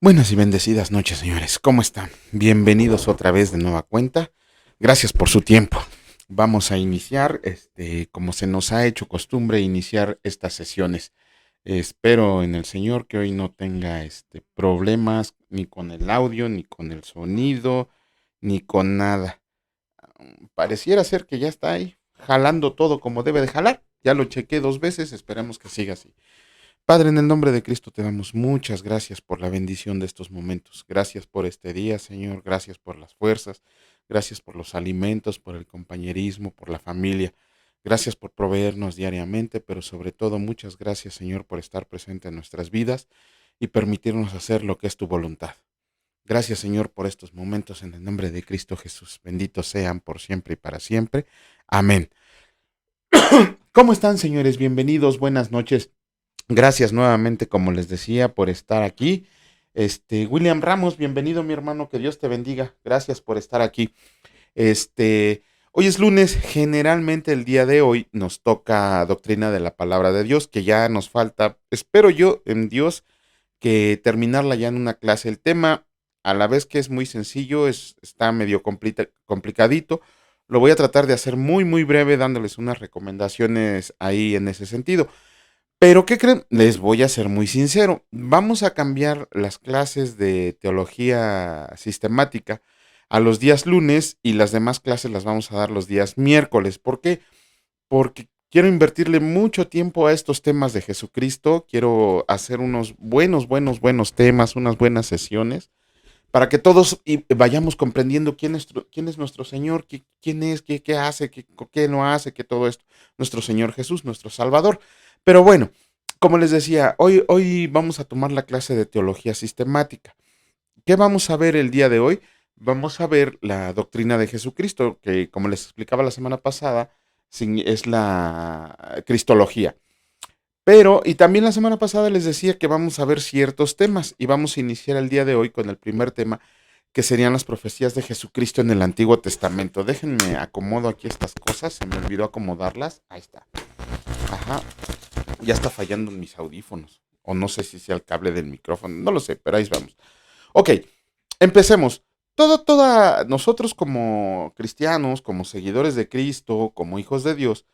Buenas y bendecidas noches, señores. ¿Cómo están? Bienvenidos otra vez de nueva cuenta. Gracias por su tiempo. Vamos a iniciar, como se nos ha hecho costumbre, iniciar estas sesiones. Espero en el Señor que hoy no tenga, problemas ni con el audio, ni con el sonido, ni con nada. Pareciera ser que ya está ahí, jalando todo como debe de jalar. Ya lo chequé 2 veces, esperemos que siga así. Padre, en el nombre de Cristo te damos muchas gracias por la bendición de estos momentos. Gracias por este día, Señor. Gracias por las fuerzas. Gracias por los alimentos, por el compañerismo, por la familia. Gracias por proveernos diariamente, pero sobre todo muchas gracias, Señor, por estar presente en nuestras vidas y permitirnos hacer lo que es tu voluntad. Gracias, Señor, por estos momentos en el nombre de Cristo Jesús. Benditos sean por siempre y para siempre. Amén. ¿Cómo están, señores? Bienvenidos, buenas noches. Gracias nuevamente, como les decía, por estar aquí. William Ramos, bienvenido, mi hermano, que Dios te bendiga. Gracias por estar aquí. Este, Hoy es lunes, generalmente el día de hoy nos toca doctrina de la palabra de Dios, que ya nos falta, espero yo en Dios, que terminarla ya en una clase. El tema, a la vez que es muy sencillo, está medio complicadito. Lo voy a tratar de hacer muy, muy breve, dándoles unas recomendaciones ahí en ese sentido. Pero, ¿qué creen? Les voy a ser muy sincero. Vamos a cambiar las clases de teología sistemática a los días lunes y las demás clases las vamos a dar los días miércoles. ¿Por qué? Porque quiero invertirle mucho tiempo a estos temas de Jesucristo. Quiero hacer unos buenos temas, unas buenas sesiones, para que todos vayamos comprendiendo quién es nuestro Señor, quién es, qué hace, qué no hace, qué todo esto. Nuestro Señor Jesús, nuestro Salvador. Pero bueno, como les decía, hoy vamos a tomar la clase de teología sistemática. ¿Qué vamos a ver el día de hoy? Vamos a ver la doctrina de Jesucristo, que como les explicaba la semana pasada, es la cristología. Pero, y también la semana pasada les decía que vamos a ver ciertos temas y vamos a iniciar el día de hoy con el primer tema, que serían las profecías de Jesucristo en el Antiguo Testamento. Déjenme acomodo aquí estas cosas, se me olvidó acomodarlas. Ahí está. Ajá, ya está fallando en mis audífonos. O no sé si sea el cable del micrófono, no lo sé, pero ahí vamos. Ok, empecemos. Nosotros como cristianos, como seguidores de Cristo, como hijos de Dios,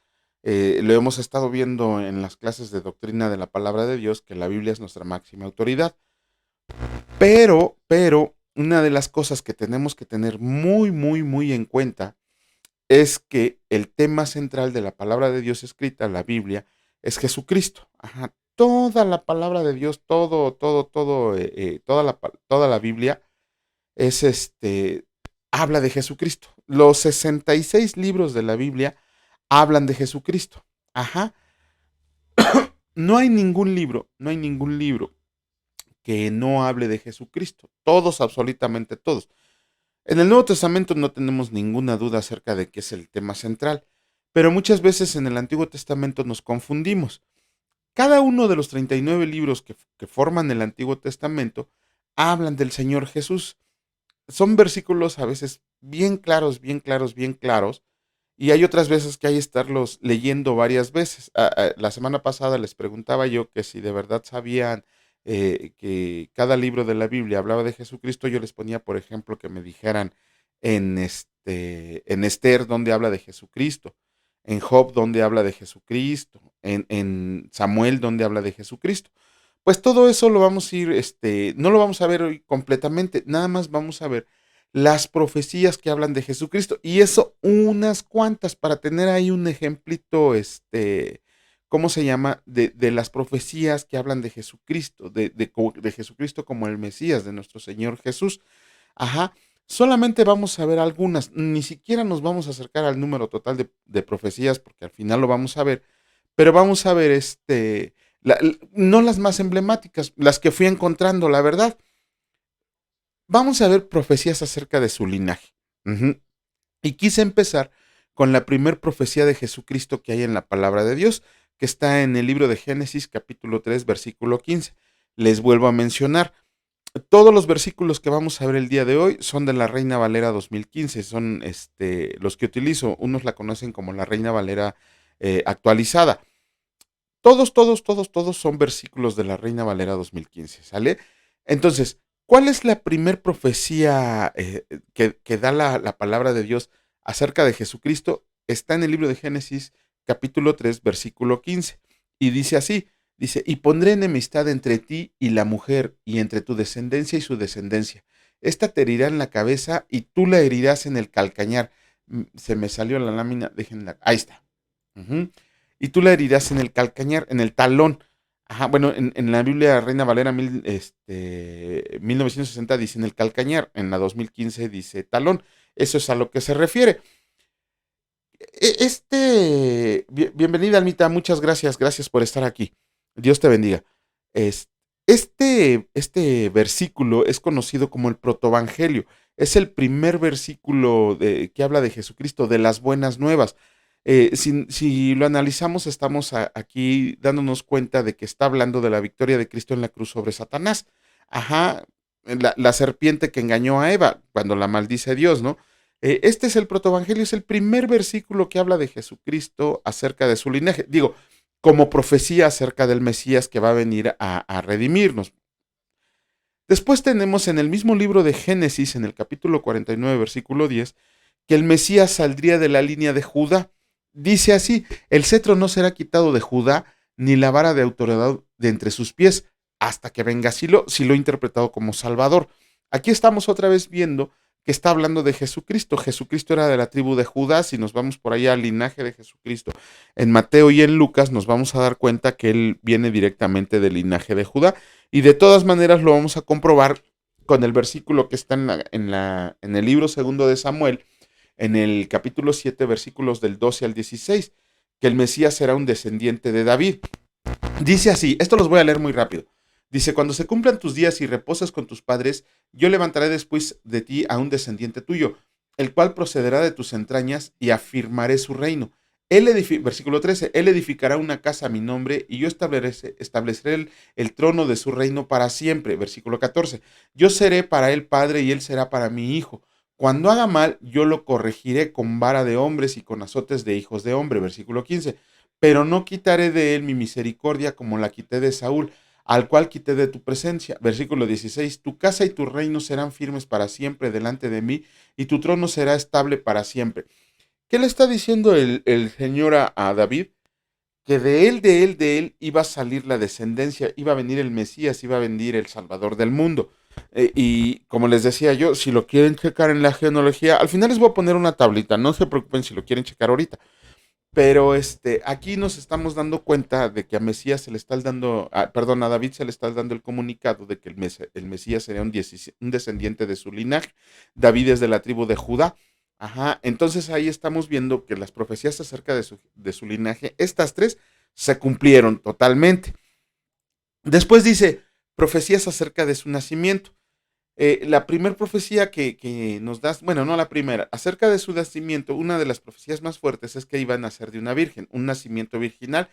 lo hemos estado viendo en las clases de doctrina de la palabra de Dios, que la Biblia es nuestra máxima autoridad. Pero, una de las cosas que tenemos que tener muy, muy, muy en cuenta es que el tema central de la palabra de Dios escrita, la Biblia, es Jesucristo. Ajá. Toda la palabra de Dios, todo, toda la Biblia es habla de Jesucristo. Los 66 libros de la Biblia hablan de Jesucristo. Ajá. No hay ningún libro que no hable de Jesucristo. Todos, absolutamente todos. En el Nuevo Testamento no tenemos ninguna duda acerca de que es el tema central, pero muchas veces en el Antiguo Testamento nos confundimos. Cada uno de los 39 libros que forman el Antiguo Testamento hablan del Señor Jesús. Son versículos a veces bien claros, bien claros, bien claros, y hay otras veces que hay que estarlos leyendo varias veces. La semana pasada les preguntaba yo que si de verdad sabían que cada libro de la Biblia hablaba de Jesucristo. Yo les ponía, por ejemplo, que me dijeran en Esther donde habla de Jesucristo, en Job donde habla de Jesucristo, en Samuel donde habla de Jesucristo. Pues todo eso lo vamos a ir, no lo vamos a ver hoy completamente, nada más vamos a ver las profecías que hablan de Jesucristo. Y eso unas cuantas para tener ahí un ejemplito, ¿cómo se llama? De las profecías que hablan de Jesucristo, de Jesucristo como el Mesías, de nuestro Señor Jesús. Ajá. Solamente vamos a ver algunas, ni siquiera nos vamos a acercar al número total de profecías, porque al final lo vamos a ver, pero vamos a ver no las más emblemáticas, las que fui encontrando, la verdad. Vamos a ver profecías acerca de su linaje. Ujú. Y quise empezar con la primer profecía de Jesucristo que hay en la palabra de Dios, que está en el libro de Génesis capítulo 3 versículo 15. Les vuelvo a mencionar, todos los versículos que vamos a ver el día de hoy son de la Reina Valera 2015, son los que utilizo. Unos la conocen como la Reina Valera actualizada. Todos son versículos de la Reina Valera 2015, ¿sale? Entonces, ¿Cuál es la primer profecía que da la palabra de Dios acerca de Jesucristo? Está en el libro de Génesis, capítulo 3, versículo 15. Y dice así, dice, y pondré enemistad entre ti y la mujer, y entre tu descendencia y su descendencia. Esta te herirá en la cabeza y tú la herirás en el calcañar. Se me salió la lámina, déjenla. Ahí está. Ujú. Y tú la herirás en el calcañar, en el talón. Ajá, bueno, en la Biblia Reina Valera 1960 dice en el calcañar, en la 2015 dice talón. Eso es a lo que se refiere. Bienvenida, Almita, muchas gracias, gracias por estar aquí. Dios te bendiga. Es- este versículo es conocido como el protoevangelio. Es el primer versículo que habla de Jesucristo, de las buenas nuevas. Si lo analizamos, estamos aquí dándonos cuenta de que está hablando de la victoria de Cristo en la cruz sobre Satanás. Ajá, la serpiente que engañó a Eva cuando la maldice Dios, ¿no? Este es el protoevangelio, es el primer versículo que habla de Jesucristo acerca de su linaje. Digo, como profecía acerca del Mesías que va a venir a redimirnos. Después tenemos en el mismo libro de Génesis, en el capítulo 49, versículo 10, que el Mesías saldría de la línea de Judá. Dice así, el cetro no será quitado de Judá, ni la vara de autoridad de entre sus pies, hasta que venga Silo, Silo interpretado como Salvador. Aquí estamos otra vez viendo que está hablando de Jesucristo. Jesucristo era de la tribu de Judá. Si nos vamos por allá al linaje de Jesucristo, en Mateo y en Lucas, nos vamos a dar cuenta que él viene directamente del linaje de Judá. Y de todas maneras lo vamos a comprobar con el versículo que está en el libro segundo de Samuel, en el capítulo 7, versículos del 12 al 16, que el Mesías será un descendiente de David. Dice así, esto los voy a leer muy rápido. Dice, cuando se cumplan tus días y reposas con tus padres, yo levantaré después de ti a un descendiente tuyo, el cual procederá de tus entrañas y afirmaré su reino. Versículo 13, él edificará una casa a mi nombre y yo estableceré el trono de su reino para siempre. Versículo 14, yo seré para él padre y él será para mi hijo. Cuando haga mal, yo lo corregiré con vara de hombres y con azotes de hijos de hombre. Versículo 15, pero no quitaré de él mi misericordia como la quité de Saúl, al cual quité de tu presencia. Versículo 16, tu casa y tu reino serán firmes para siempre delante de mí, y tu trono será estable para siempre. ¿Qué le está diciendo el Señor a David? Que de él iba a salir la descendencia, iba a venir el Mesías, iba a venir el Salvador del mundo. Y como les decía yo, si lo quieren checar en la genealogía, al final les voy a poner una tablita, no se preocupen si lo quieren checar ahorita. Pero aquí nos estamos dando cuenta de que a Mesías se le está dando, perdón, a David se le está dando el comunicado de que el Mesías sería un descendiente de su linaje. David es de la tribu de Judá. Ajá, entonces ahí estamos viendo que las profecías acerca de su linaje, estas tres, se cumplieron totalmente. Después dice, profecías acerca de su nacimiento. La primera profecía que nos das, bueno, no la primera, acerca de su nacimiento, una de las profecías más fuertes es que iba a nacer de una virgen, un nacimiento virginal.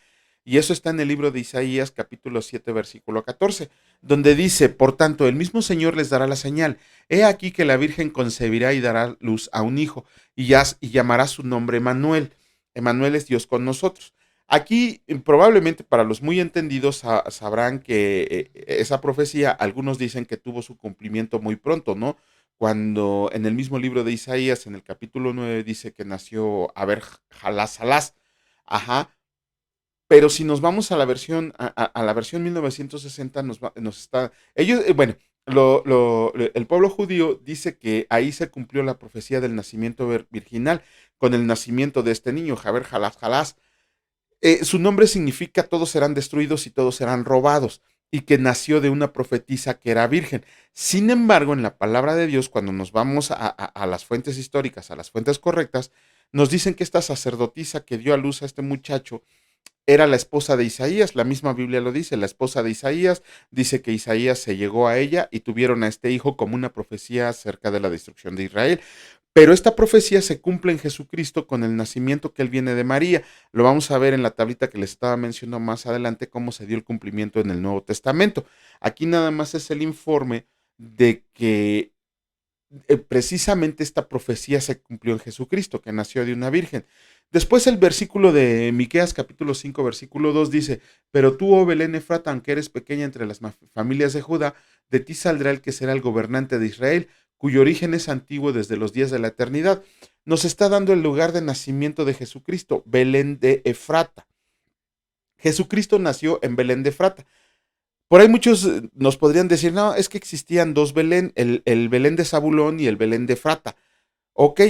Y eso está en el libro de Isaías, capítulo 7, versículo 14, donde dice, por tanto, el mismo Señor les dará la señal. He aquí que la Virgen concebirá y dará luz a un hijo, y llamará su nombre Emanuel. Emanuel es Dios con nosotros. Aquí probablemente para los muy entendidos sabrán que esa profecía, algunos dicen que tuvo su cumplimiento muy pronto, ¿no? Cuando en el mismo libro de Isaías, en el capítulo 9 dice que nació, a ver, Jalás, Jalás. Ajá. Pero si nos vamos a la versión, a la versión 1960, nos está. Ellos, bueno, el pueblo judío dice que ahí se cumplió la profecía del nacimiento virginal con el nacimiento de este niño, Jaber Jalás, Jalás. Su nombre significa todos serán destruidos y todos serán robados, y que nació de una profetisa que era virgen. Sin embargo, en la palabra de Dios, cuando nos vamos a las fuentes históricas, a las fuentes correctas, nos dicen que esta sacerdotisa que dio a luz a este muchacho era la esposa de Isaías, la misma Biblia lo dice, la esposa de Isaías, dice que Isaías se llegó a ella y tuvieron a este hijo como una profecía acerca de la destrucción de Israel. Pero esta profecía se cumple en Jesucristo con el nacimiento que él viene de María. Lo vamos a ver en la tablita que les estaba mencionando más adelante, cómo se dio el cumplimiento en el Nuevo Testamento. Aquí nada más es el informe de que precisamente esta profecía se cumplió en Jesucristo, que nació de una virgen. Después el versículo de Miqueas capítulo 5 versículo 2 dice, pero tú, oh Belén Efrata, aunque eres pequeña entre las familias de Judá, de ti saldrá el que será el gobernante de Israel, cuyo origen es antiguo desde los días de la eternidad. Nos está dando el lugar de nacimiento de Jesucristo, Belén de Efrata. Jesucristo nació en Belén de Efrata. Por ahí muchos nos podrían decir, no, es que existían dos Belén, el Belén de Zabulón y el Belén de Efrata. Ok,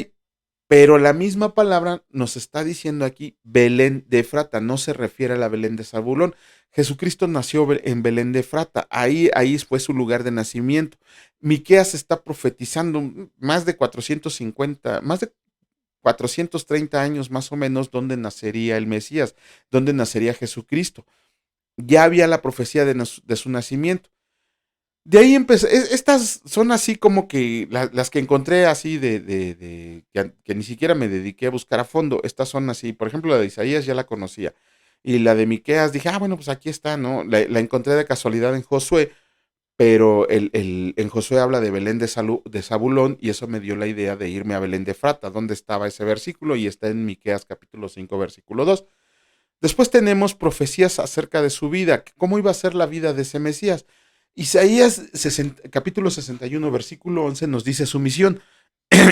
pero la misma palabra nos está diciendo aquí Belén de Efrata, no se refiere a la Belén de Zabulón. Jesucristo nació en Belén de Efrata, ahí fue su lugar de nacimiento. Miqueas está profetizando más de 450, más de 430 años más o menos, donde nacería el Mesías, donde nacería Jesucristo. Ya había la profecía de su nacimiento. De ahí empecé, estas son así como que las que encontré así que ni siquiera me dediqué a buscar a fondo. Estas son así, por ejemplo, la de Isaías ya la conocía. Y la de Miqueas dije, bueno, pues aquí está, ¿no? La encontré de casualidad en Josué, pero en Josué habla de Belén de Zabulón y eso me dio la idea de irme a Belén de Frata, donde estaba ese versículo y está en Miqueas capítulo 5 versículo 2. Después tenemos profecías acerca de su vida, cómo iba a ser la vida de ese Mesías. Isaías capítulo 61, versículo 11 nos dice su misión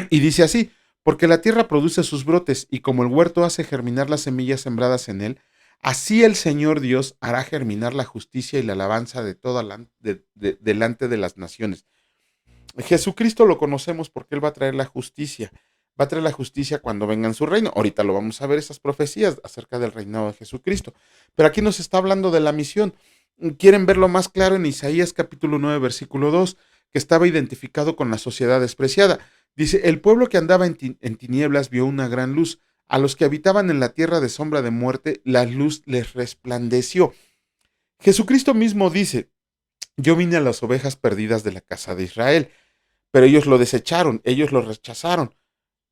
y dice así, porque la tierra produce sus brotes y como el huerto hace germinar las semillas sembradas en él, así el Señor Dios hará germinar la justicia y la alabanza de delante de las naciones. Jesucristo lo conocemos porque Él va a traer la justicia. Va a traer la justicia cuando venga en su reino. Ahorita lo vamos a ver, esas profecías acerca del reinado de Jesucristo. Pero aquí nos está hablando de la misión. Quieren verlo más claro en Isaías capítulo 9, versículo 2, que estaba identificado con la sociedad despreciada. Dice, el pueblo que andaba en tinieblas vio una gran luz. A los que habitaban en la tierra de sombra de muerte, la luz les resplandeció. Jesucristo mismo dice, yo vine a las ovejas perdidas de la casa de Israel, pero ellos lo desecharon, ellos lo rechazaron.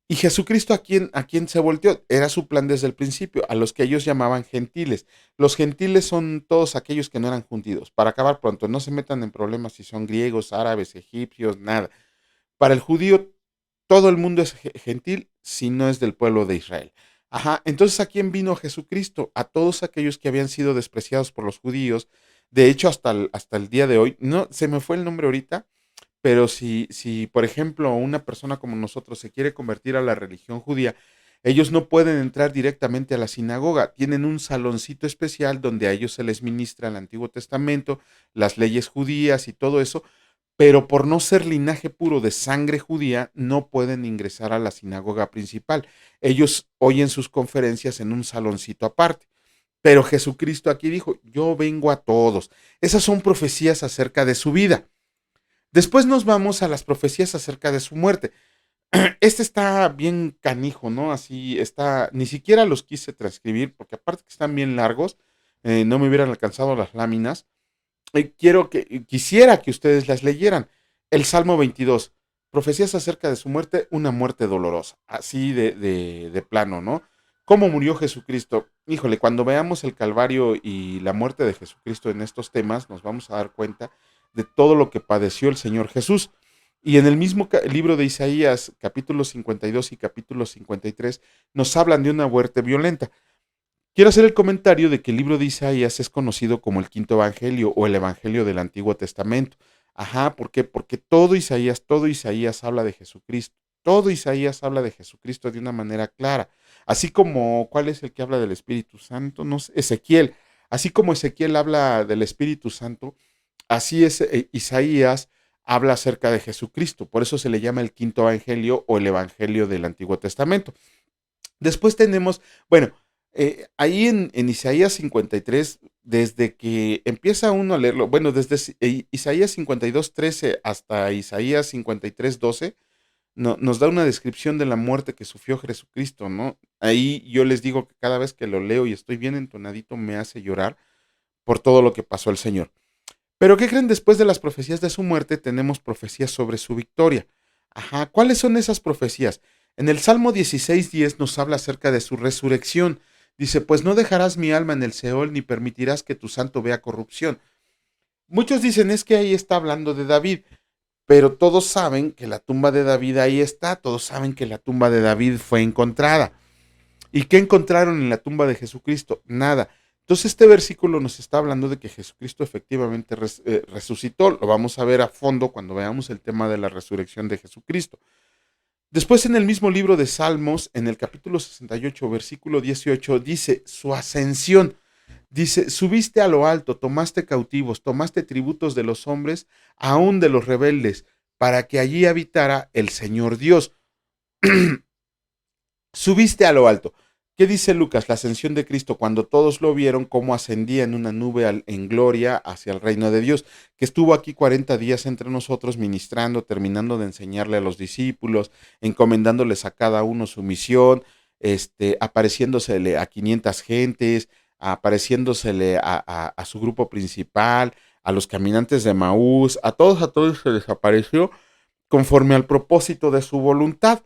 Y Jesucristo a quién se volteó, era su plan desde el principio, a los que ellos llamaban gentiles. Los gentiles son todos aquellos que no eran judíos. Para acabar pronto, no se metan en problemas si son griegos, árabes, egipcios, nada. Para el judío, todo el mundo es gentil si no es del pueblo de Israel. Ajá, entonces ¿a quién vino Jesucristo? A todos aquellos que habían sido despreciados por los judíos. De hecho, hasta el día de hoy, no, se me fue el nombre ahorita, pero si, por ejemplo, una persona como nosotros se quiere convertir a la religión judía, ellos no pueden entrar directamente a la sinagoga. Tienen un saloncito especial donde a ellos se les ministra el Antiguo Testamento, las leyes judías y todo eso, pero por no ser linaje puro de sangre judía, no pueden ingresar a la sinagoga principal. Ellos oyen sus conferencias en un saloncito aparte. Pero Jesucristo aquí dijo, yo vengo a todos. Esas son profecías acerca de su vida. Después nos vamos a las profecías acerca de su muerte. Este está bien canijo, ¿no? Así está, ni siquiera los quise transcribir, porque aparte que están bien largos, no me hubieran alcanzado las láminas. Quisiera que ustedes las leyeran. El Salmo 22, profecías acerca de su muerte, una muerte dolorosa, así de plano, ¿no? ¿Cómo murió Jesucristo? Híjole, cuando veamos el Calvario y la muerte de Jesucristo en estos temas, nos vamos a dar cuenta de todo lo que padeció el Señor Jesús. Y en el mismo libro de Isaías, capítulo 52 y capítulo 53, nos hablan de una muerte violenta. Quiero hacer el comentario de que el libro de Isaías es conocido como el quinto evangelio o el evangelio del Antiguo Testamento. Ajá, ¿por qué? Porque todo Isaías habla de Jesucristo. Todo Isaías habla de Jesucristo de una manera clara. Así como, ¿cuál es el que habla del Espíritu Santo? No sé, Ezequiel. Así como Ezequiel habla del Espíritu Santo, así es Isaías habla acerca de Jesucristo. Por eso se le llama el quinto evangelio o el evangelio del Antiguo Testamento. Después tenemos, bueno, ahí en Isaías 53, desde que empieza uno a leerlo, bueno, desde Isaías 52:13 hasta Isaías 53:12, nos da una descripción de la muerte que sufrió Jesucristo, ¿no? Ahí yo les digo que cada vez que lo leo y estoy bien entonadito me hace llorar por todo lo que pasó el Señor. Pero ¿qué creen? Después de las profecías de su muerte tenemos profecías sobre su victoria. Ajá, ¿cuáles son esas profecías? En el Salmo 16:10 nos habla acerca de su resurrección. Dice, pues no dejarás mi alma en el Seol ni permitirás que tu santo vea corrupción. Muchos dicen, es que ahí está hablando de David. pero todos saben que la tumba de David ahí está, todos saben que la tumba de David fue encontrada. ¿Y qué encontraron en la tumba de Jesucristo? Nada. Entonces este versículo nos está hablando de que Jesucristo efectivamente resucitó. Lo vamos a ver a fondo cuando veamos el tema de la resurrección de Jesucristo. Después en el mismo libro de Salmos, en el capítulo 68, versículo 18, dice su ascensión. Dice, subiste a lo alto, tomaste cautivos, tomaste tributos de los hombres, aún de los rebeldes, para que allí habitara el Señor Dios. Subiste a lo alto. ¿Qué dice Lucas? La ascensión de Cristo, cuando todos lo vieron, cómo ascendía en una nube en gloria hacia el reino de Dios, que estuvo aquí 40 días entre nosotros ministrando, terminando de enseñarle a los discípulos, encomendándoles a cada uno su misión, apareciéndosele a 500 gentes, apareciéndosele a su grupo principal, a los caminantes de Maús, a todos se les apareció conforme al propósito de su voluntad.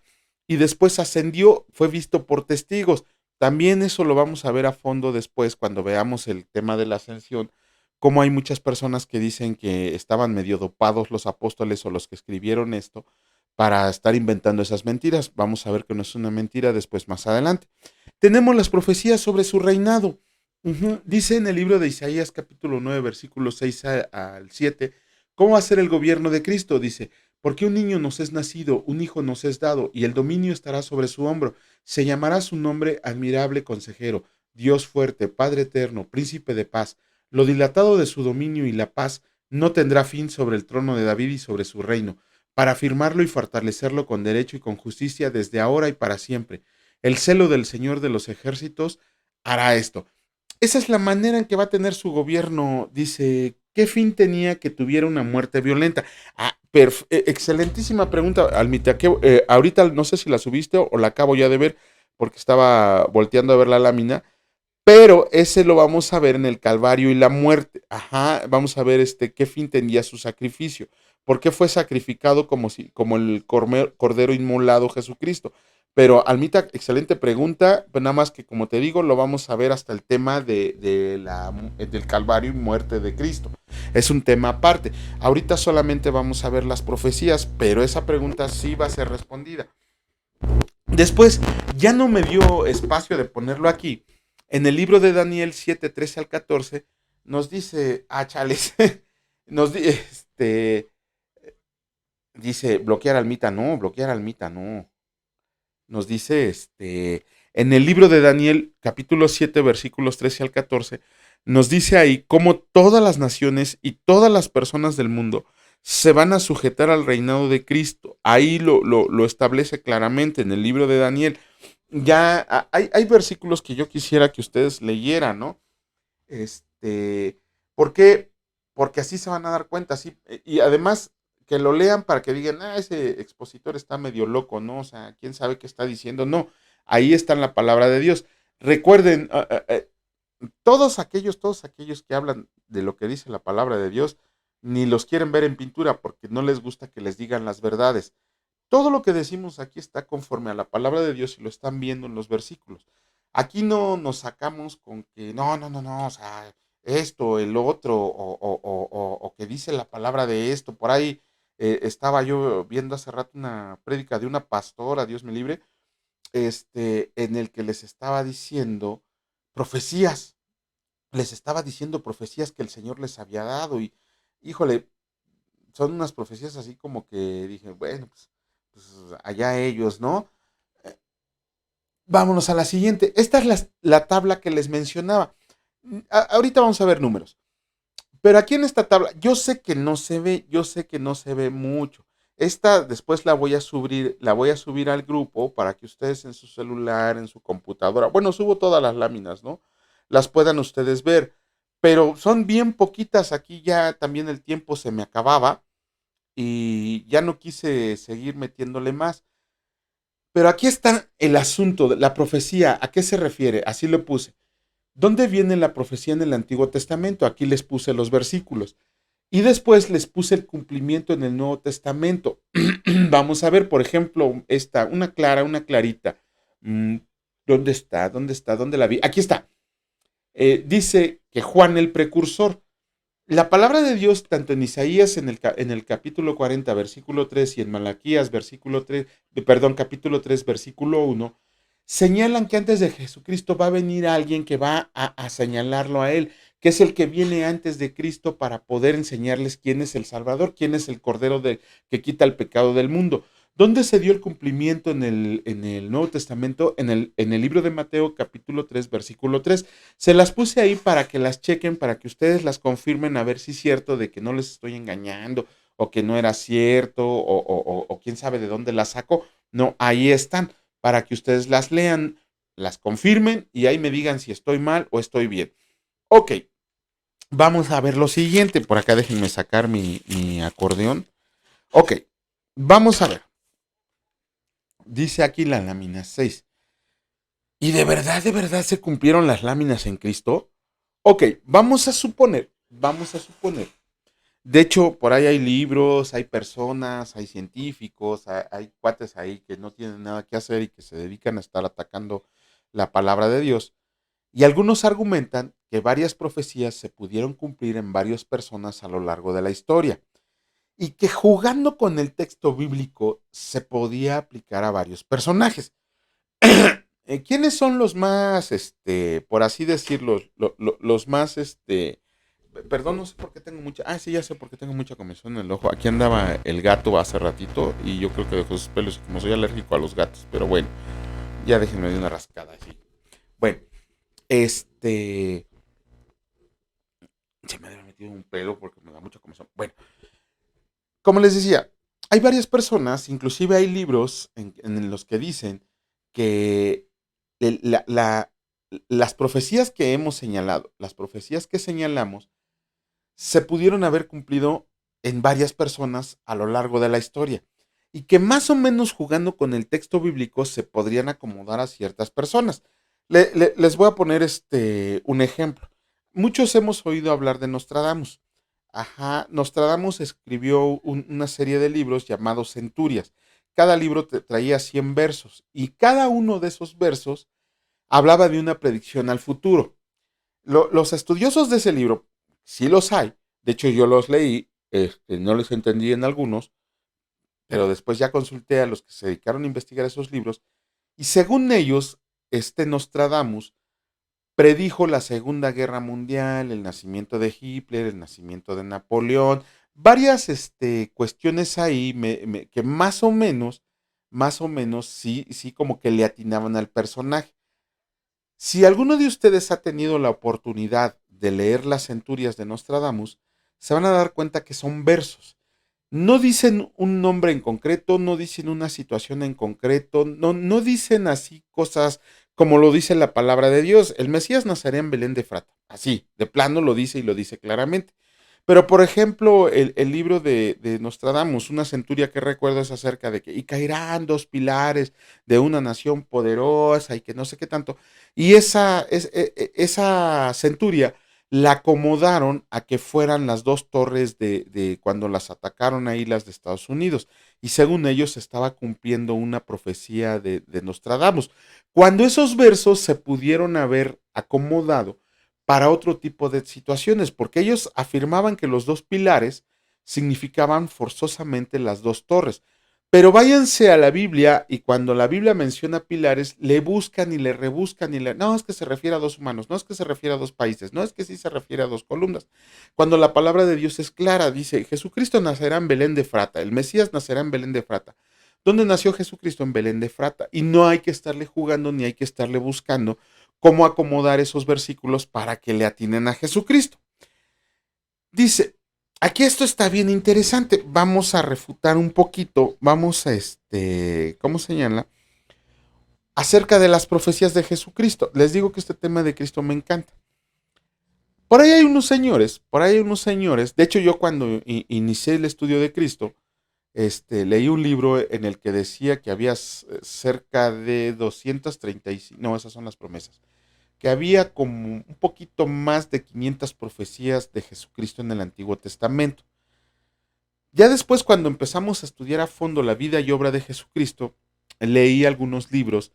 Y después ascendió, fue visto por testigos. También eso lo vamos a ver a fondo después cuando veamos el tema de la ascensión, cómo hay muchas personas que dicen que estaban medio dopados los apóstoles o los que escribieron esto para estar inventando esas mentiras. Vamos a ver que no es una mentira después más adelante. Tenemos las profecías sobre su reinado. Dice en el libro de Isaías capítulo 9 versículos 6 al 7, ¿cómo va a ser el gobierno de Cristo? Dice, porque un niño nos es nacido, un hijo nos es dado, y el dominio estará sobre su hombro. Se llamará su nombre admirable consejero, Dios fuerte, Padre eterno, príncipe de paz. Lo dilatado de su dominio y la paz no tendrá fin sobre el trono de David y sobre su reino, para afirmarlo y fortalecerlo con derecho y con justicia desde ahora y para siempre. El celo del Señor de los ejércitos hará esto. Esa es la manera en que va a tener su gobierno. Dice, ¿qué fin tenía que tuviera una muerte violenta? Excelentísima pregunta, Almita. Ahorita no sé si la subiste o la acabo ya de ver porque estaba volteando a ver la lámina, pero ese lo vamos a ver en el Calvario y la muerte. Ajá, vamos a ver qué fin tenía su sacrificio. ¿Por qué fue sacrificado como el cordero inmolado Jesucristo? Pero, Almita, excelente pregunta. Pues nada más que, como te digo, lo vamos a ver hasta el tema del Calvario y muerte de Cristo. Es un tema aparte. Ahorita solamente vamos a ver las profecías, pero esa pregunta sí va a ser respondida. Después, ya no me dio espacio de ponerlo aquí. En el libro de Daniel 7, 13 al 14, nos dice, chales, nos dice, bloquear almita, no. Nos dice, en el libro de Daniel, capítulo 7, versículos 13 al 14, nos dice ahí cómo todas las naciones y todas las personas del mundo se van a sujetar al reinado de Cristo. Ahí lo establece claramente en el libro de Daniel. Ya hay versículos que yo quisiera que ustedes leyeran, ¿no? ¿Por qué? Porque así se van a dar cuenta, así, y además que lo lean para que digan, ese expositor está medio loco, ¿no? O sea, quién sabe qué está diciendo. No, ahí está en la palabra de Dios. Recuerden, todos aquellos que hablan de lo que dice la palabra de Dios, ni los quieren ver en pintura porque no les gusta que les digan las verdades. Todo lo que decimos aquí está conforme a la palabra de Dios y lo están viendo en los versículos. Aquí no nos sacamos con que no, o sea, esto, el otro, o que dice la palabra de esto. Por ahí estaba yo viendo hace rato una prédica de una pastora, Dios me libre, en el que les estaba diciendo profecías, les estaba diciendo profecías que el Señor les había dado y, híjole, son unas profecías así como que dije, bueno, pues allá ellos, ¿no? Eh, Vámonos a la siguiente. Esta es la tabla que les mencionaba. Ahorita vamos a ver números. Pero aquí en esta tabla, yo sé que no se ve mucho. Esta después la voy a subir al grupo para que ustedes en su celular, en su computadora, bueno, subo todas las láminas, ¿no? Las puedan ustedes ver. Pero son bien poquitas, aquí ya también el tiempo se me acababa y ya no quise seguir metiéndole más. Pero aquí está el asunto, de la profecía, ¿a qué se refiere? Así lo puse. ¿Dónde viene la profecía en el Antiguo Testamento? Aquí les puse los versículos. Y después les puse el cumplimiento en el Nuevo Testamento. Vamos a ver, por ejemplo, una clarita. ¿Dónde está? ¿Dónde está? ¿Dónde la vi? Aquí está. Dice que Juan el precursor. La palabra de Dios, tanto en Isaías en el capítulo 40, versículo 3 y en Malaquías, versículo 3, perdón, capítulo 3, versículo 1, señalan que antes de Jesucristo va a venir alguien que va a señalarlo a él, que es el que viene antes de Cristo para poder enseñarles quién es el Salvador, quién es el Cordero que quita el pecado del mundo. ¿Dónde se dio el cumplimiento en el Nuevo Testamento? En el libro de Mateo, capítulo 3, versículo 3. Se las puse ahí para que las chequen, para que ustedes las confirmen a ver si es cierto de que no les estoy engañando o que no era cierto o quién sabe de dónde las saco. No, ahí están para que ustedes las lean, las confirmen y ahí me digan si estoy mal o estoy bien. Ok, vamos a ver lo siguiente. Por acá déjenme sacar mi acordeón. Ok, vamos a ver. Dice aquí la lámina 6. ¿Y de verdad se cumplieron las láminas en Cristo? Ok, vamos a suponer. De hecho, por ahí hay libros, hay personas, hay científicos, hay cuates ahí que no tienen nada que hacer y que se dedican a estar atacando la palabra de Dios. Y algunos argumentan que varias profecías se pudieron cumplir en varias personas a lo largo de la historia y que jugando con el texto bíblico se podía aplicar a varios personajes. ¿Quiénes son los más, por así decirlo, los más, perdón, no sé por qué tengo mucha, sí, ya sé por qué tengo mucha comezón en el ojo. Aquí andaba el gato hace ratito y yo creo que dejó sus pelos y como soy alérgico a los gatos, pero bueno, ya déjenme de una rascada así. Bueno, este, se me había metido un pelo porque me da mucha comezón. Bueno, como les decía, hay varias personas, inclusive hay libros en los que dicen que el- la, la- las profecías que hemos señalado, las profecías que señalamos, se pudieron haber cumplido en varias personas a lo largo de la historia y que más o menos jugando con el texto bíblico se podrían acomodar a ciertas personas. Les voy a poner un ejemplo. Muchos hemos oído hablar de Nostradamus. Ajá, Nostradamus escribió una serie de libros llamados Centurias. Cada libro traía 100 versos y cada uno de esos versos hablaba de una predicción al futuro. Los estudiosos de ese libro, sí los hay, de hecho yo los leí, no les entendí en algunos, pero después ya consulté a los que se dedicaron a investigar esos libros, y según ellos, este Nostradamus predijo la Segunda Guerra Mundial, el nacimiento de Hitler, el nacimiento de Napoleón, varias cuestiones ahí que más o menos, sí, sí como que le atinaban al personaje. Si alguno de ustedes ha tenido la oportunidad de leer las centurias de Nostradamus, se van a dar cuenta que son versos. No dicen un nombre en concreto, no dicen una situación en concreto, no dicen así cosas como lo dice la palabra de Dios. El Mesías nacerá en Belén de Frata. Así, de plano lo dice y lo dice claramente. Pero, por ejemplo, el libro de Nostradamus, una centuria que recuerdo es acerca de que y caerán dos pilares de una nación poderosa y que no sé qué tanto. Y esa centuria la acomodaron a que fueran las dos torres de cuando las atacaron ahí las de Estados Unidos. Y según ellos se estaba cumpliendo una profecía de Nostradamus. Cuando esos versos se pudieron haber acomodado para otro tipo de situaciones, porque ellos afirmaban que los dos pilares significaban forzosamente las dos torres. Pero váyanse a la Biblia y cuando la Biblia menciona pilares, le buscan y le rebuscan y le... No, es que se refiere a dos humanos, no es que se refiere a dos países, no es que sí se refiere a dos columnas. Cuando la palabra de Dios es clara, dice, Jesucristo nacerá en Belén de Frata, el Mesías nacerá en Belén de Frata. ¿Dónde nació Jesucristo? En Belén de Frata. Y no hay que estarle jugando ni hay que estarle buscando cómo acomodar esos versículos para que le atinen a Jesucristo. Dice, aquí esto está bien interesante. Vamos a refutar un poquito, vamos a ¿cómo señala? Acerca de las profecías de Jesucristo. Les digo que este tema de Cristo me encanta. Por ahí hay unos señores, de hecho yo cuando inicié el estudio de Cristo, leí un libro en el que decía que había cerca de 235, no, esas son las promesas, que había como un poquito más de 500 profecías de Jesucristo en el Antiguo Testamento. Ya después, cuando empezamos a estudiar a fondo la vida y obra de Jesucristo, leí algunos libros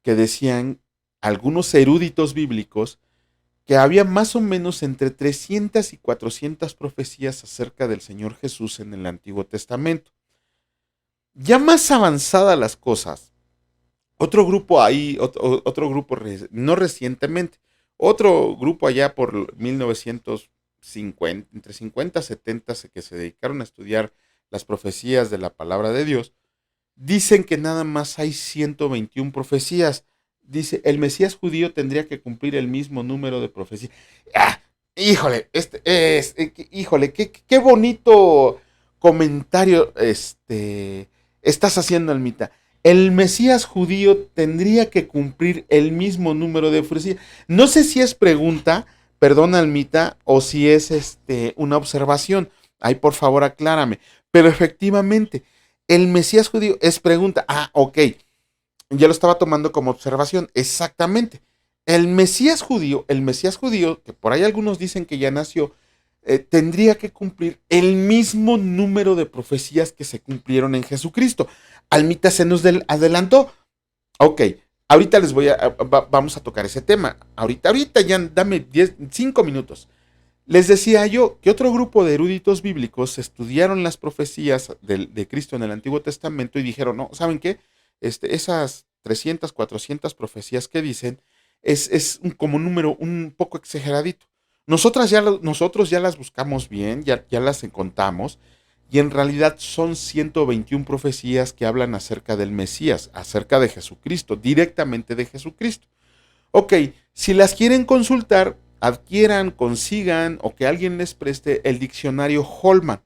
que decían, algunos eruditos bíblicos, que había más o menos entre 300 y 400 profecías acerca del Señor Jesús en el Antiguo Testamento. Ya más avanzadas las cosas, otro grupo ahí, otro grupo, no recientemente, otro grupo allá por 1950, entre 50 y 70, que se dedicaron a estudiar las profecías de la palabra de Dios, dicen que nada más hay 121 profecías. Dice, el Mesías judío tendría que cumplir el mismo número de profecías. ¡Ah! Híjole, híjole, qué bonito comentario estás haciendo, Almita. El Mesías judío tendría que cumplir el mismo número de profecías. No sé si es pregunta, perdón, Almita, o si es una observación. Ahí, por favor, aclárame. Pero efectivamente, el Mesías judío es pregunta. Ah, ok. Ya lo estaba tomando como observación. Exactamente. El Mesías judío, que por ahí algunos dicen que ya nació, tendría que cumplir el mismo número de profecías que se cumplieron en Jesucristo. Almita se nos adelantó. Ok, ahorita les vamos a tocar ese tema. Ahorita ya dame 5 minutos. Les decía yo que otro grupo de eruditos bíblicos estudiaron las profecías de Cristo en el Antiguo Testamento y dijeron, no, ¿saben qué? Esas 300, 400 profecías que dicen es como un número un poco exageradito. Nosotros ya las buscamos bien, ya las encontramos, y en realidad son 121 profecías que hablan acerca del Mesías, acerca de Jesucristo, directamente de Jesucristo. Ok, si las quieren consultar, adquieran, consigan o que alguien les preste el diccionario Holman.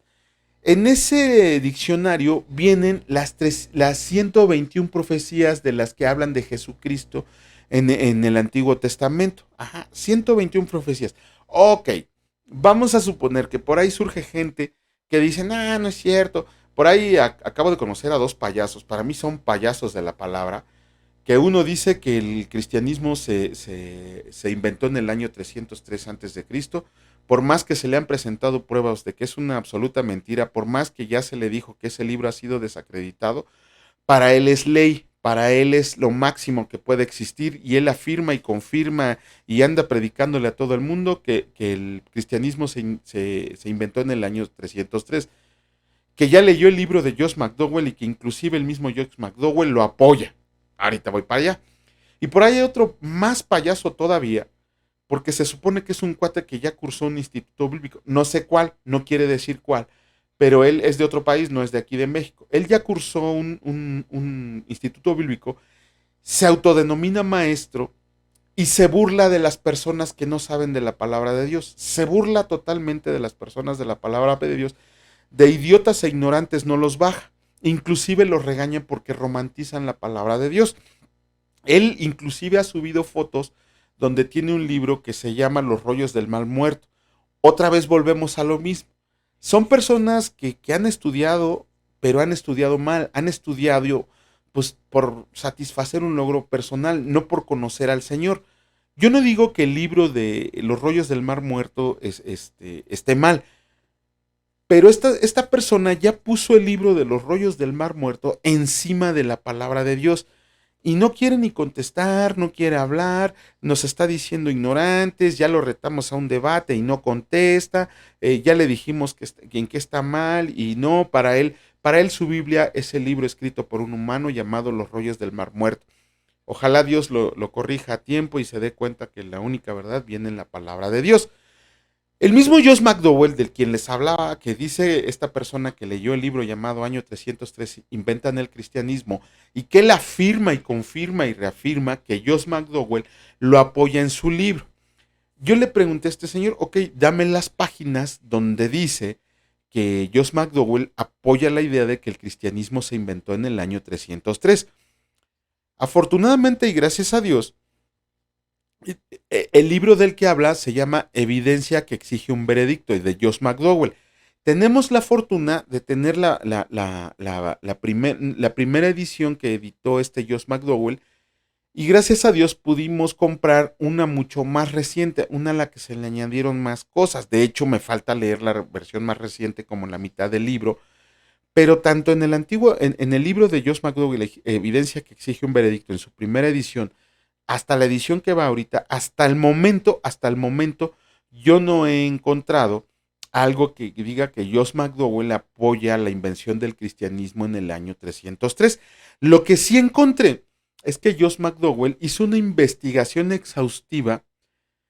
En ese diccionario vienen las 121 profecías de las que hablan de Jesucristo en el Antiguo Testamento. Ajá, 121 profecías. Ok, vamos a suponer que por ahí surge gente que dice, no es cierto. Por ahí acabo de conocer a dos payasos, para mí son payasos de la palabra, que uno dice que el cristianismo se inventó en el año 303 antes de Cristo, por más que se le han presentado pruebas de que es una absoluta mentira, por más que ya se le dijo que ese libro ha sido desacreditado, para él es ley, para él es lo máximo que puede existir y él afirma y confirma y anda predicándole a todo el mundo que el cristianismo se inventó en el año 303, que ya leyó el libro de Josh McDowell y que inclusive el mismo Josh McDowell lo apoya. Ahorita voy para allá. Y por ahí hay otro más payaso todavía, porque se supone que es un cuate que ya cursó un instituto bíblico. No sé cuál, no quiere decir cuál, pero él es de otro país, no es de aquí de México. Él ya cursó un instituto bíblico, se autodenomina maestro y se burla de las personas que no saben de la palabra de Dios. Se burla totalmente de las personas de la palabra de Dios. De idiotas e ignorantes no los baja. Inclusive los regaña porque romantizan la palabra de Dios. Él inclusive ha subido fotos donde tiene un libro que se llama Los rollos del mal muerto. Otra vez volvemos a lo mismo. Son personas que han estudiado, pero han estudiado mal, han estudiado pues por satisfacer un logro personal, no por conocer al Señor. Yo no digo que el libro de Los rollos del mar muerto esté mal, pero esta persona ya puso el libro de Los rollos del mar muerto encima de la palabra de Dios. Y no quiere ni contestar, no quiere hablar, nos está diciendo ignorantes, ya lo retamos a un debate y no contesta, ya le dijimos en qué está mal y no, para él su Biblia es el libro escrito por un humano llamado Los rollos del mar muerto. Ojalá Dios lo corrija a tiempo y se dé cuenta que la única verdad viene en la palabra de Dios. El mismo Josh McDowell, del quien les hablaba, que dice esta persona que leyó el libro llamado Año 303, Inventan el Cristianismo, y que él afirma y confirma y reafirma que Josh McDowell lo apoya en su libro. Yo le pregunté a este señor, ok, dame las páginas donde dice que Josh McDowell apoya la idea de que el cristianismo se inventó en el año 303. Afortunadamente y gracias a Dios, el libro del que habla se llama Evidencia que exige un veredicto, y de Josh McDowell. Tenemos la fortuna de tener la primera edición que editó este Josh McDowell, y gracias a Dios pudimos comprar una mucho más reciente, una a la que se le añadieron más cosas. De hecho, me falta leer la versión más reciente como la mitad del libro, pero tanto en el libro de Josh McDowell, Evidencia que exige un veredicto, en su primera edición, hasta la edición que va ahorita, hasta el momento, yo no he encontrado algo que diga que Josh McDowell apoya la invención del cristianismo en el año 303. Lo que sí encontré es que Josh McDowell hizo una investigación exhaustiva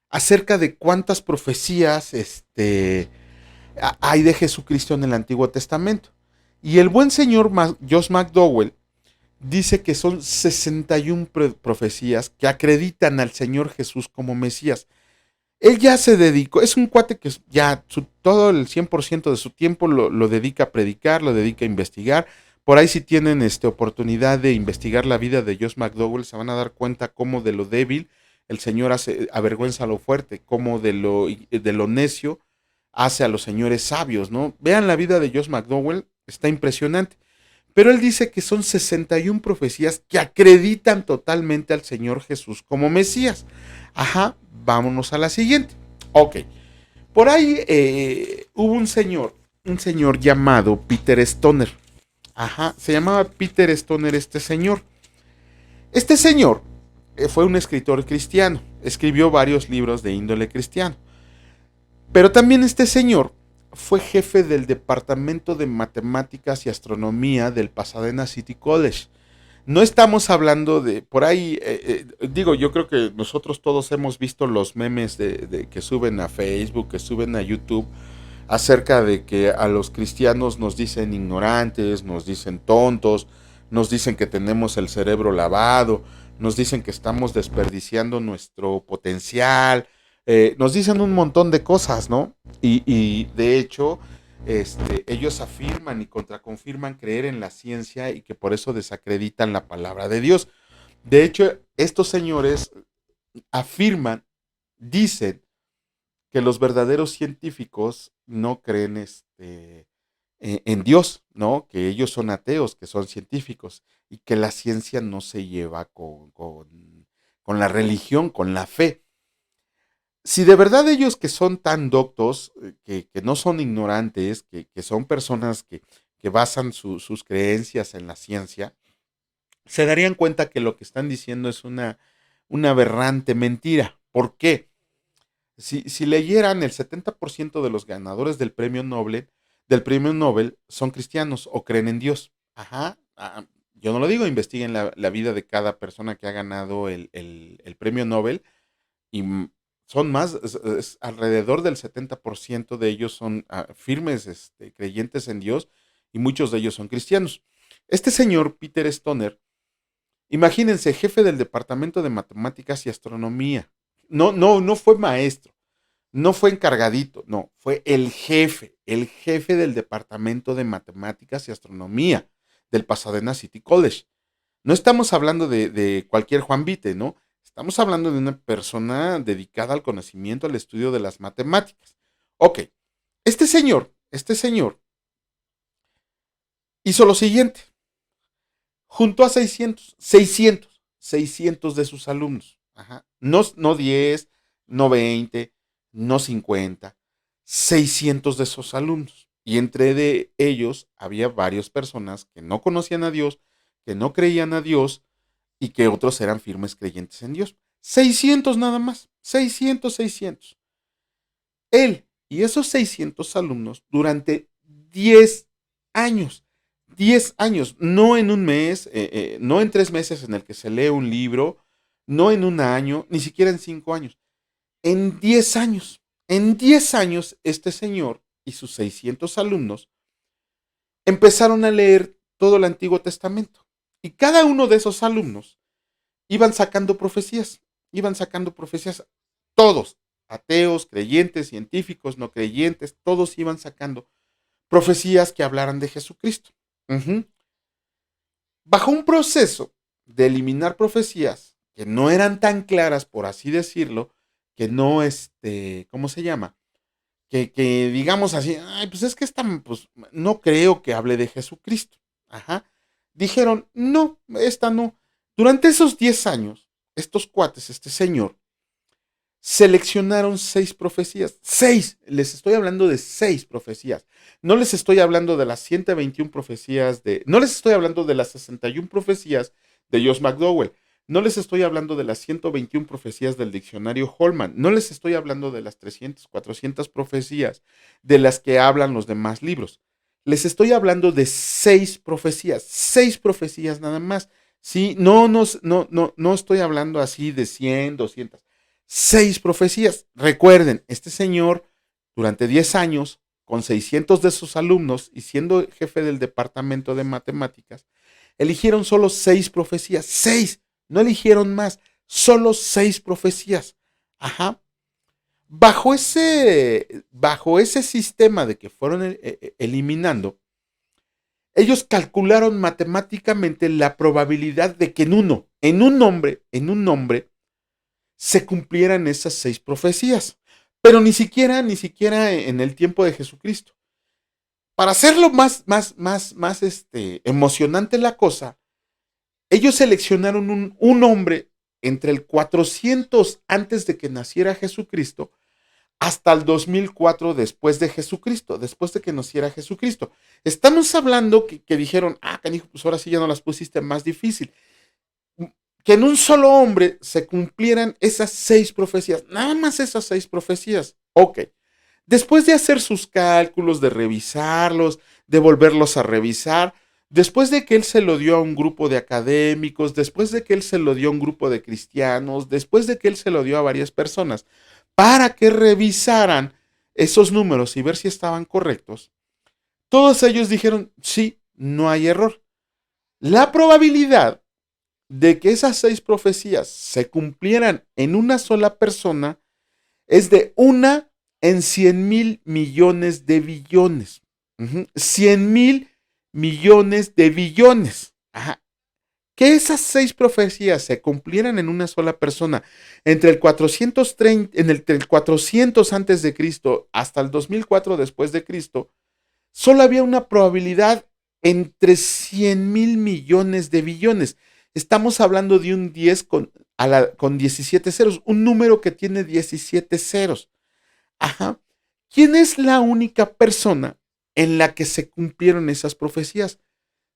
acerca de cuántas profecías hay de Jesucristo en el Antiguo Testamento. Y el buen señor Josh McDowell dice que son 61 profecías que acreditan al Señor Jesús como Mesías. Él ya se dedicó, es un cuate que ya todo el 100% de su tiempo lo dedica a predicar, lo dedica a investigar. Por ahí si tienen oportunidad de investigar la vida de Josh McDowell, se van a dar cuenta cómo de lo débil el Señor avergüenza a lo fuerte, cómo de lo necio hace a los señores sabios, ¿no? Vean la vida de Josh McDowell, está impresionante. Pero él dice que son 61 profecías que acreditan totalmente al Señor Jesús como Mesías. Ajá, vámonos a la siguiente. Ok, por ahí hubo un señor llamado Peter Stoner. Ajá, se llamaba Peter Stoner este señor. Este señor fue un escritor cristiano, escribió varios libros de índole cristiano. Pero también este señor fue jefe del Departamento de Matemáticas y Astronomía del Pasadena City College. No estamos hablando de, por ahí, digo, yo creo que nosotros todos hemos visto los memes que suben a Facebook, que suben a YouTube, acerca de que a los cristianos nos dicen ignorantes, nos dicen tontos, nos dicen que tenemos el cerebro lavado, nos dicen que estamos desperdiciando nuestro potencial, nos dicen un montón de cosas, ¿no? Y de hecho, ellos afirman y contraconfirman creer en la ciencia y que por eso desacreditan la palabra de Dios. De hecho, estos señores afirman, dicen que los verdaderos científicos no creen en Dios, ¿no? Que ellos son ateos, que son científicos y que la ciencia no se lleva con la religión, con la fe. Si de verdad ellos que son tan doctos, que no son ignorantes, que son personas que basan sus creencias en la ciencia, se darían cuenta que lo que están diciendo es una aberrante mentira. ¿Por qué? Si leyeran, el 70% de los ganadores del premio Nobel son cristianos o creen en Dios. Ajá, yo no lo digo, investiguen la vida de cada persona que ha ganado el premio Nobel y son más, alrededor del 70% de ellos son firmes creyentes en Dios y muchos de ellos son cristianos. Este señor, Peter Stoner, imagínense, jefe del Departamento de Matemáticas y Astronomía. No fue maestro, no fue encargadito, no, fue el jefe del Departamento de Matemáticas y Astronomía del Pasadena City College. No estamos hablando de cualquier Juan Vite, ¿no? Estamos hablando de una persona dedicada al conocimiento, al estudio de las matemáticas. Ok, este señor hizo lo siguiente. Juntó a 600 de sus alumnos. Ajá. No 10, no 20, no 50, 600 de sus alumnos. Y entre de ellos había varias personas que no conocían a Dios, que no creían a Dios y que otros eran firmes creyentes en Dios. 600 nada más, 600. Él y esos 600 alumnos durante 10 años. 10 años, no en un mes, no en 3 meses en el que se lee un libro, no en un año, ni siquiera en 5 años, en 10 años. En 10 años, este señor y sus 600 alumnos empezaron a leer todo el Antiguo Testamento. Y cada uno de esos alumnos iban sacando profecías, todos, ateos, creyentes, científicos, no creyentes, todos iban sacando profecías que hablaran de Jesucristo. Uh-huh. Bajo un proceso de eliminar profecías que no eran tan claras, por así decirlo, que no, ¿cómo se llama? Que digamos así, ay, pues es que pues no creo que hable de Jesucristo. Ajá. Dijeron, no, esta no. Durante esos 10 años, estos cuates, este señor, seleccionaron 6 profecías. 6, les estoy hablando de 6 profecías. No les estoy hablando de las 121 profecías no les estoy hablando de las 61 profecías de Josh McDowell. No les estoy hablando de las 121 profecías del diccionario Holman. No les estoy hablando de las 300, 400 profecías de las que hablan los demás libros. Les estoy hablando de 6 profecías nada más. Sí, no estoy hablando así de 100, 200. 6 profecías. Recuerden, este señor durante 10 años, con 600 de sus alumnos y siendo jefe del departamento de matemáticas, eligieron solo 6 profecías. 6, no eligieron más, solo 6 profecías. Ajá. Bajo ese sistema de que fueron eliminando, ellos calcularon matemáticamente la probabilidad de que en un nombre, se cumplieran esas 6 profecías. Pero ni siquiera en el tiempo de Jesucristo. Para hacerlo más emocionante la cosa, ellos seleccionaron un hombre entre el 400 antes de que naciera Jesucristo hasta el 2004 después de Jesucristo, después de que naciera Jesucristo. Estamos hablando que dijeron, canijo, pues ahora sí ya no las pusiste más difícil. Que en un solo hombre se cumplieran esas 6 profecías, nada más esas 6 profecías. Ok. Después de hacer sus cálculos, de revisarlos, de volverlos a revisar, después de que él se lo dio a un grupo de académicos, después de que él se lo dio a un grupo de cristianos, después de que él se lo dio a varias personas, para que revisaran esos números y ver si estaban correctos, todos ellos dijeron, sí, no hay error. La probabilidad de que esas 6 profecías se cumplieran en una sola persona es de 1 en 100,000 millones de billones. 100,000 millones de billones. Ajá. Que esas 6 profecías se cumplieran en una sola persona entre el 430, entre el 400 antes de Cristo hasta el 2004 después de Cristo, solo había una probabilidad entre 100,000 millones de billones. Estamos hablando de un 10 con 17 ceros, un número que tiene 17 ceros. Ajá. ¿Quién es la única persona en la que se cumplieron esas profecías?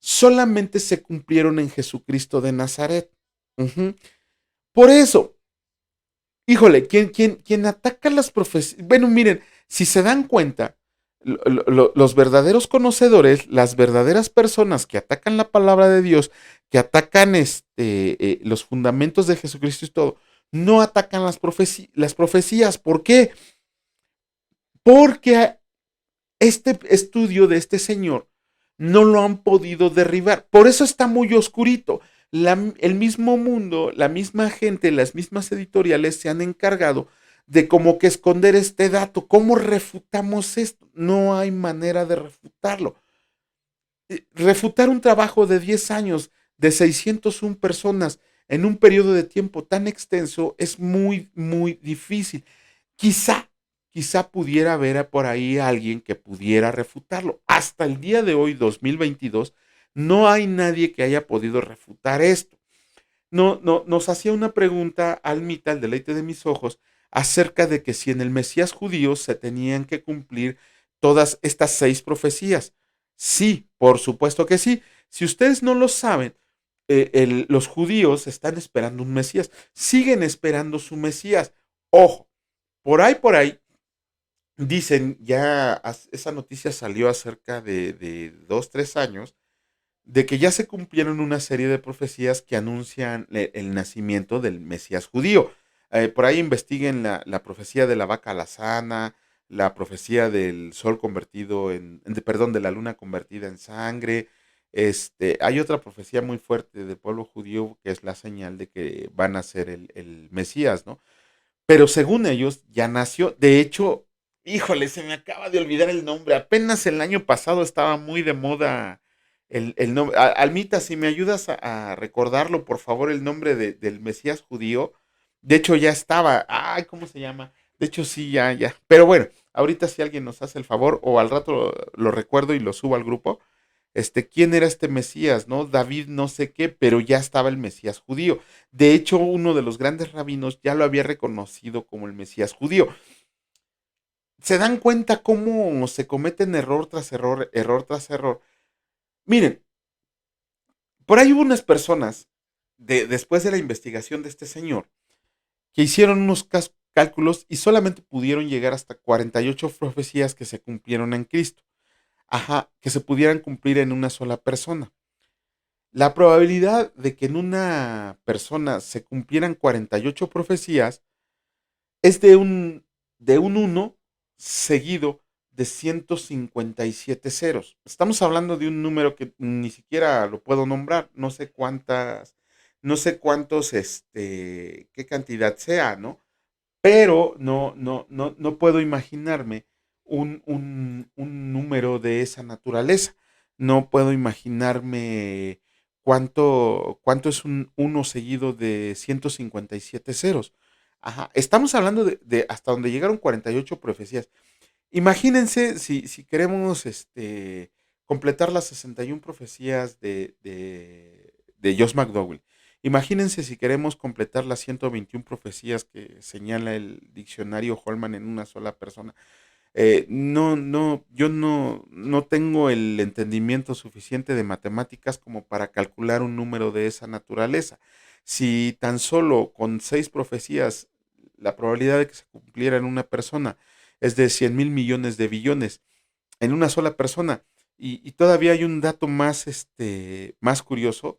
Solamente se cumplieron en Jesucristo de Nazaret. Ujú. Por eso, híjole, quien ataca las profecías, bueno, miren, si se dan cuenta, los verdaderos conocedores, las verdaderas personas que atacan la palabra de Dios, que atacan los fundamentos de Jesucristo y todo, no atacan las profecías. ¿Por qué? Porque este estudio de este señor no lo han podido derribar. Por eso está muy oscurito. El mismo mundo, la misma gente, las mismas editoriales se han encargado de como que esconder este dato. ¿Cómo refutamos esto? No hay manera de refutarlo. Refutar un trabajo de 10 años, de 601 personas, en un periodo de tiempo tan extenso, es muy, muy difícil. Quizá, quizá pudiera haber por ahí alguien que pudiera refutarlo. Hasta el día de hoy, 2022, no hay nadie que haya podido refutar esto. Nos hacía una pregunta Almita, el deleite de mis ojos, acerca de que si en el Mesías judío se tenían que cumplir todas estas 6 profecías. Sí, por supuesto que sí. Si ustedes no lo saben, los judíos están esperando un Mesías, siguen esperando su Mesías. Ojo, por ahí, dicen, ya esa noticia salió acerca de 2, 3 años, de que ya se cumplieron una serie de profecías que anuncian el nacimiento del Mesías judío. Por ahí investiguen la profecía de la vaca alazana, la profecía del sol convertido perdón, de la luna convertida en sangre. Hay otra profecía muy fuerte del pueblo judío que es la señal de que van a ser el Mesías, ¿no? Pero según ellos ya nació. De hecho, híjole, se me acaba de olvidar el nombre. Apenas el año pasado estaba muy de moda el nombre. Almita, si me ayudas a recordarlo, por favor, el nombre del Mesías judío. De hecho, ya estaba. Ay, ¿cómo se llama? De hecho, sí, ya. Pero bueno, ahorita si alguien nos hace el favor, o al rato lo recuerdo y lo subo al grupo. ¿Quién era este Mesías, no? David no sé qué, pero ya estaba el Mesías judío. De hecho, uno de los grandes rabinos ya lo había reconocido como el Mesías judío. ¿Se dan cuenta cómo se cometen error tras error, error tras error? Miren, por ahí hubo unas personas después de la investigación de este señor, que hicieron unos cálculos y solamente pudieron llegar hasta 48 profecías que se cumplieron en Cristo. Ajá, que se pudieran cumplir en una sola persona. La probabilidad de que en una persona se cumplieran 48 profecías es de un 1 seguido de 157 ceros. Estamos hablando de un número que ni siquiera lo puedo nombrar, no sé cuántas, no sé cuántos, qué cantidad sea, ¿no? Pero no puedo imaginarme un número de esa naturaleza. No puedo imaginarme cuánto es un uno seguido de 157 ceros. Ajá. Estamos hablando de hasta donde llegaron 48 profecías. Imagínense si queremos completar las 61 profecías de Josh McDowell. Imagínense si queremos completar las 121 profecías que señala el diccionario Holman en una sola persona. Yo no tengo el entendimiento suficiente de matemáticas como para calcular un número de esa naturaleza. Si tan solo con 6 profecías la probabilidad de que se cumpliera en una persona es de 100.000 millones de billones en una sola persona. Y todavía hay un dato más, más curioso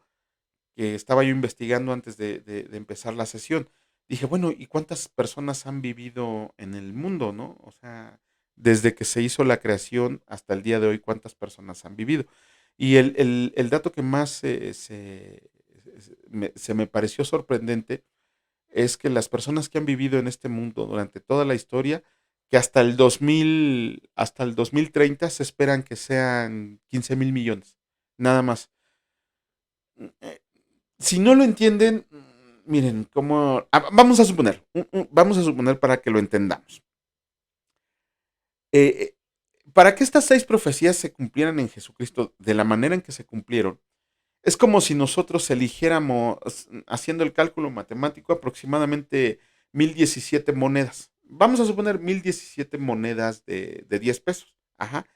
que estaba yo investigando antes de empezar la sesión. Dije, bueno, ¿y cuántas personas han vivido en el mundo, no? O sea, desde que se hizo la creación hasta el día de hoy, ¿cuántas personas han vivido? Y el dato que más se me pareció sorprendente es que las personas que han vivido en este mundo durante toda la historia, que hasta el 2030 se esperan que sean 15.000 millones, nada más. Eh, si no lo entienden, miren, vamos a suponer, vamos a suponer para que lo entendamos. Eh, para que estas 6 profecías se cumplieran en Jesucristo de la manera en que se cumplieron, es como si nosotros eligiéramos, haciendo el cálculo matemático, aproximadamente 1017 monedas. Vamos a suponer 1017 monedas de 10 pesos. Ajá.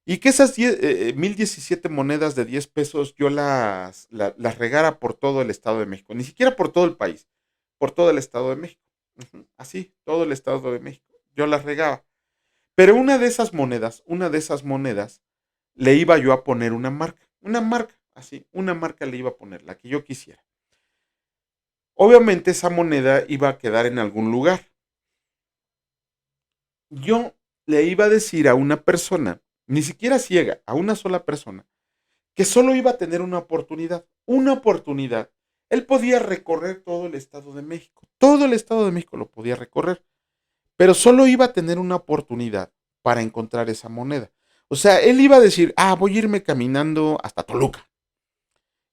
Y que esas 1017 monedas de 10 pesos yo las regara por todo el Estado de México. Ni siquiera por todo el país, por todo el Estado de México. Ujú. Así, todo el Estado de México. Yo las regaba. Pero una de esas monedas, le iba yo a poner una marca, así, una marca le iba a poner, la que yo quisiera. Obviamente esa moneda iba a quedar en algún lugar. Yo le iba a decir a una persona, ni siquiera ciega, a una sola persona, que solo iba a tener una oportunidad. Una oportunidad. Él podía recorrer todo el Estado de México. Todo el Estado de México lo podía recorrer. Pero solo iba a tener una oportunidad para encontrar esa moneda. O sea, él iba a decir, voy a irme caminando hasta Toluca.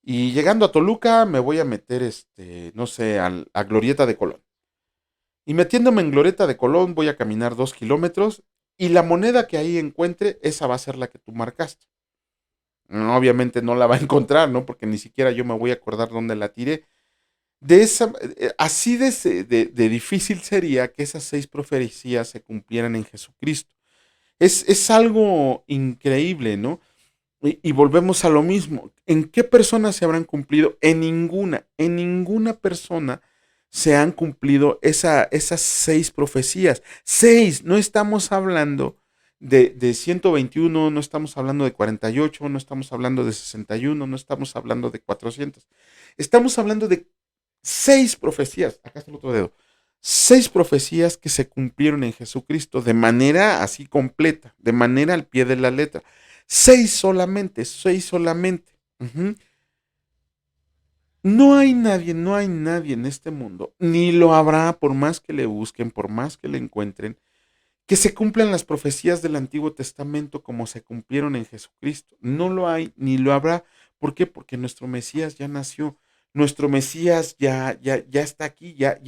Y llegando a Toluca me voy a meter, no sé, a Glorieta de Colón. Y metiéndome en Glorieta de Colón voy a caminar 2 kilómetros y la moneda que ahí encuentre, esa va a ser la que tú marcaste. Obviamente no la va a encontrar, ¿no? Porque ni siquiera yo me voy a acordar dónde la tiré. Así de difícil sería que esas 6 profecías se cumplieran en Jesucristo. Es algo increíble, ¿no? Y volvemos a lo mismo. ¿En qué personas se habrán cumplido? En ninguna persona se han cumplido esas 6 profecías. Seis, no estamos hablando de 121, no estamos hablando de 48, no estamos hablando de 61, no estamos hablando de 400. Estamos hablando de 6 profecías. Acá está el otro dedo. 6 profecías que se cumplieron en Jesucristo de manera así completa, de manera al pie de la letra. 6 solamente, 6 solamente. Ujú. No hay nadie en este mundo, ni lo habrá por más que le busquen, por más que le encuentren, que se cumplan las profecías del Antiguo Testamento como se cumplieron en Jesucristo. No lo hay, ni lo habrá. ¿Por qué? Porque nuestro Mesías ya nació. Nuestro Mesías ya está aquí, ya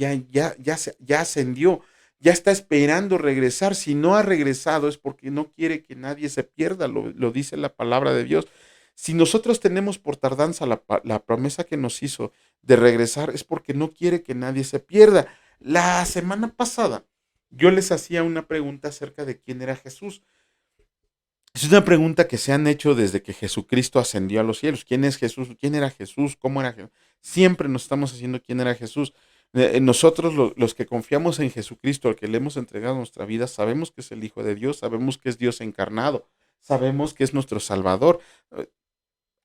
ascendió, ya está esperando regresar. Si no ha regresado es porque no quiere que nadie se pierda, lo dice la palabra de Dios. Si nosotros tenemos por tardanza la promesa que nos hizo de regresar, es porque no quiere que nadie se pierda. La semana pasada yo les hacía una pregunta acerca de quién era Jesús. Es una pregunta que se han hecho desde que Jesucristo ascendió a los cielos. ¿Quién es Jesús? ¿Quién era Jesús? ¿Cómo era Jesús? Siempre nos estamos haciendo quién era Jesús. Nosotros, los que confiamos en Jesucristo, al que le hemos entregado nuestra vida, sabemos que es el Hijo de Dios, sabemos que es Dios encarnado, sabemos que es nuestro Salvador. Eh,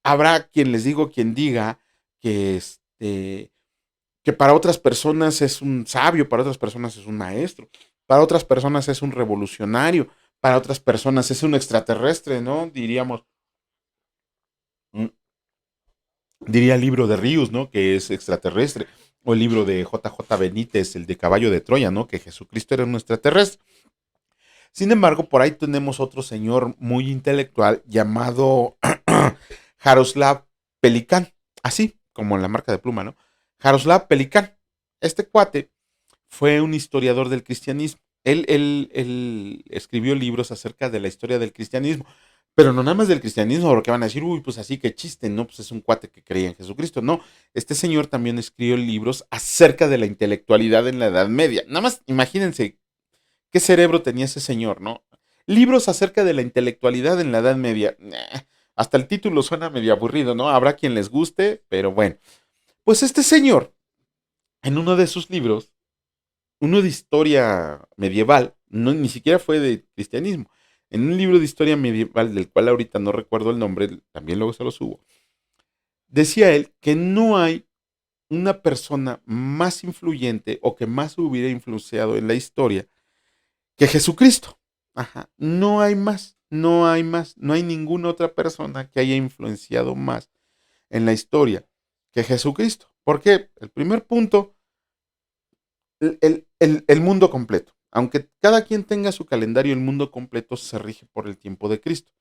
Habrá quien les digo, quien diga que que para otras personas es un sabio, para otras personas es un maestro, para otras personas es un revolucionario, para otras personas es un extraterrestre, ¿no? Diríamos, mm, diría el libro de Ríos, ¿no? Que es extraterrestre, o el libro de JJ Benítez, el de Caballo de Troya, ¿no? Que Jesucristo era un extraterrestre. Sin embargo, por ahí tenemos otro señor muy intelectual llamado Jaroslav Pelikan, así como la marca de pluma, ¿no? Jaroslav Pelikan. Este cuate fue un historiador del cristianismo. Él escribió libros acerca de la historia del cristianismo, pero no nada más del cristianismo, porque van a decir, uy, pues así que chiste, ¿no? Pues es un cuate que creía en Jesucristo. No, este señor también escribió libros acerca de la intelectualidad en la Edad Media. Nada más imagínense qué cerebro tenía ese señor, ¿no? Libros acerca de la intelectualidad en la Edad Media. Hasta el título suena medio aburrido, ¿no? Habrá quien les guste, pero bueno. Pues este señor, en uno de sus libros, uno de historia medieval, no, ni siquiera fue de cristianismo, en un libro de historia medieval del cual ahorita no recuerdo el nombre, también luego se lo subo, decía él que no hay una persona más influyente o que más hubiera influenciado en la historia que Jesucristo. Ajá, no hay más, no hay más, no hay ninguna otra persona que haya influenciado más en la historia que Jesucristo. ¿Por qué? El primer punto, el mundo completo. Aunque cada quien tenga su calendario, el mundo completo se rige por el tiempo de Cristo.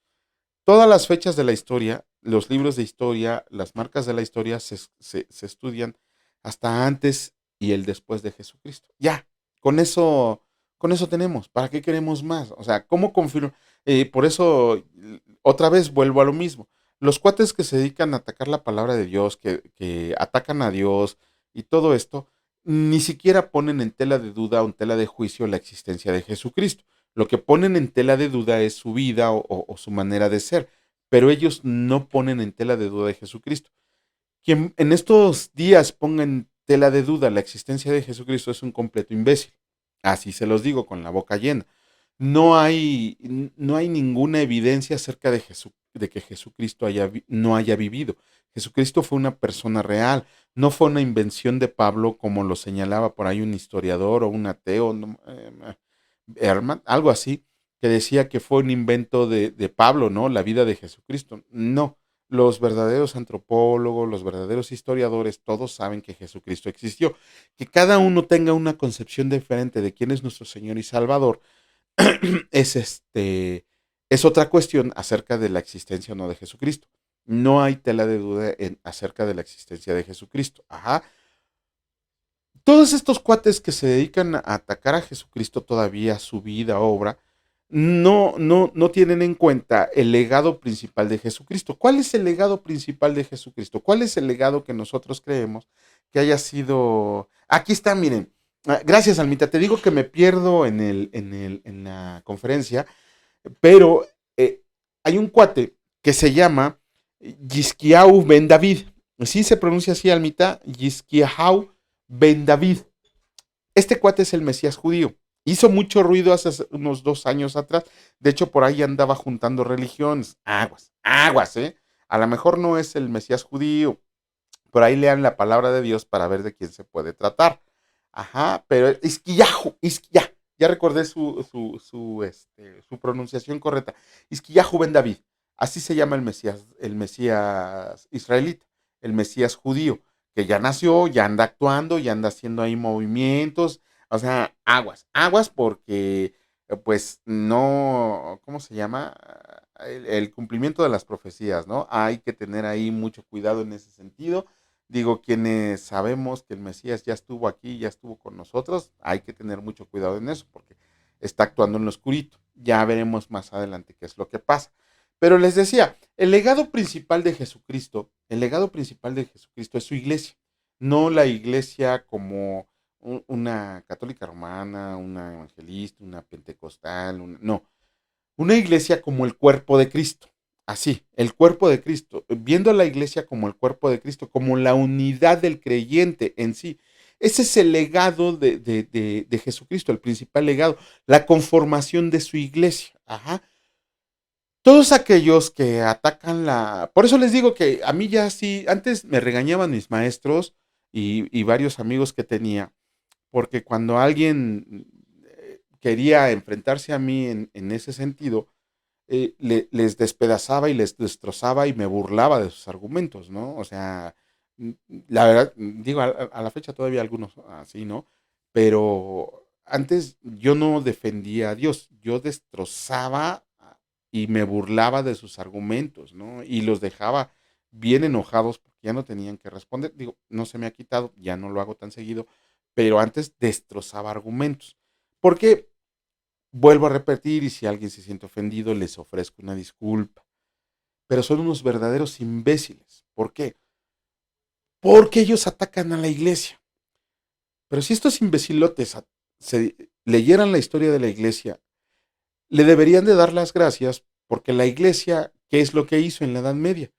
Todas las fechas de la historia, los libros de historia, las marcas de la historia se estudian hasta antes y el después de Jesucristo. Ya, con eso, con eso tenemos. ¿Para qué queremos más? O sea, ¿cómo confirmo? Por eso, otra vez vuelvo a lo mismo. Los cuates que se dedican a atacar la palabra de Dios, que atacan a Dios y todo esto, ni siquiera ponen en tela de duda o en tela de juicio la existencia de Jesucristo. Lo que ponen en tela de duda es su vida o su manera de ser, pero ellos no ponen en tela de duda de Jesucristo. Quien en estos días ponga en tela de duda la existencia de Jesucristo es un completo imbécil. Así se los digo con la boca llena. No hay ninguna evidencia acerca de que Jesucristo no haya vivido. Jesucristo fue una persona real, no fue una invención de Pablo como lo señalaba por ahí un historiador o un ateo, no, Herman, algo así, que decía que fue un invento de Pablo, ¿no? La vida de Jesucristo. No, los verdaderos antropólogos, los verdaderos historiadores, todos saben que Jesucristo existió. Que cada uno tenga una concepción diferente de quién es nuestro Señor y Salvador, es es otra cuestión acerca de la existencia o no de Jesucristo. No hay tela de duda acerca de la existencia de Jesucristo. Ajá. Todos estos cuates que se dedican a atacar a Jesucristo todavía, su vida, obra, no tienen en cuenta el legado principal de Jesucristo. ¿Cuál es el legado principal de Jesucristo? ¿Cuál es el legado que nosotros creemos que haya sido? Aquí está, miren. Gracias, Almita. Te digo que me pierdo en la conferencia, pero hay un cuate que se llama Yisquiau Ben David. Sí se pronuncia así, Almita. Yisquiau Ben David. Este cuate es el Mesías judío. Hizo mucho ruido hace unos 2 años atrás. De hecho, por ahí andaba juntando religiones. Aguas, aguas, ¿eh? A lo mejor no es el Mesías judío. Por ahí lean la palabra de Dios para ver de quién se puede tratar. Ajá, pero Isquiyahu, ya recordé su pronunciación correcta. Isquiyahu Ben David. Así se llama el Mesías israelita, el Mesías judío, que ya nació, ya anda actuando, ya anda haciendo ahí movimientos. O sea, aguas, aguas porque, pues, no, ¿cómo se llama? El cumplimiento de las profecías, ¿no? Hay que tener ahí mucho cuidado en ese sentido. Digo, quienes sabemos que el Mesías ya estuvo aquí, ya estuvo con nosotros, hay que tener mucho cuidado en eso, porque está actuando en lo oscurito. Ya veremos más adelante qué es lo que pasa. Pero les decía, el legado principal de Jesucristo, el legado principal de Jesucristo es su iglesia, no la iglesia como una católica romana, una evangelista, una pentecostal, no. Una iglesia como el cuerpo de Cristo. Así, el cuerpo de Cristo. Viendo a la iglesia como el cuerpo de Cristo, como la unidad del creyente en sí. Ese es el legado de Jesucristo, el principal legado, la conformación de su iglesia. Ajá. Todos aquellos que atacan la... Por eso les digo que a mí ya sí, antes me regañaban mis maestros y varios amigos que tenía, porque cuando alguien quería enfrentarse a mí en ese sentido, les despedazaba y les destrozaba y me burlaba de sus argumentos, ¿no? O sea, la verdad, digo, a la fecha todavía algunos así, ¿no? Pero antes yo no defendía a Dios, yo destrozaba y me burlaba de sus argumentos, ¿no? Y los dejaba bien enojados porque ya no tenían que responder. Digo, no se me ha quitado, ya no lo hago tan seguido, pero antes destrozaba argumentos. ¿Por qué? Vuelvo a repetir, y si alguien se siente ofendido, les ofrezco una disculpa. Pero son unos verdaderos imbéciles. ¿Por qué? Porque ellos atacan a la iglesia. Pero si estos imbecilotes leyeran la historia de la iglesia, le deberían de dar las gracias porque la iglesia, ¿qué es lo que hizo en la Edad Media?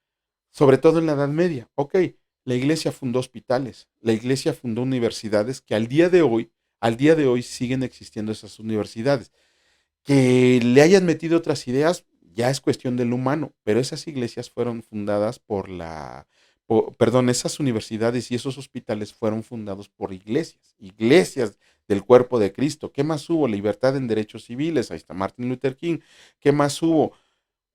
Sobre todo en la Edad Media. Ok, la iglesia fundó hospitales, la iglesia fundó universidades que al día de hoy siguen existiendo esas universidades. Que le hayan metido otras ideas ya es cuestión del humano, pero esas iglesias fueron fundadas perdón, esas universidades y esos hospitales fueron fundados por iglesias, iglesias del cuerpo de Cristo. ¿Qué más hubo? Libertad en derechos civiles, ahí está Martin Luther King. ¿Qué más hubo?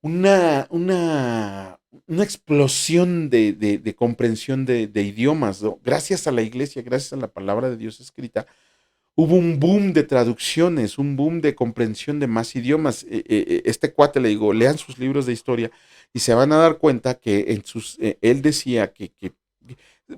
Una explosión de comprensión de idiomas, ¿no? Gracias a la iglesia, gracias a la palabra de Dios escrita, hubo un boom de traducciones, un boom de comprensión de más idiomas. Este cuate le digo, lean sus libros de historia y se van a dar cuenta que él decía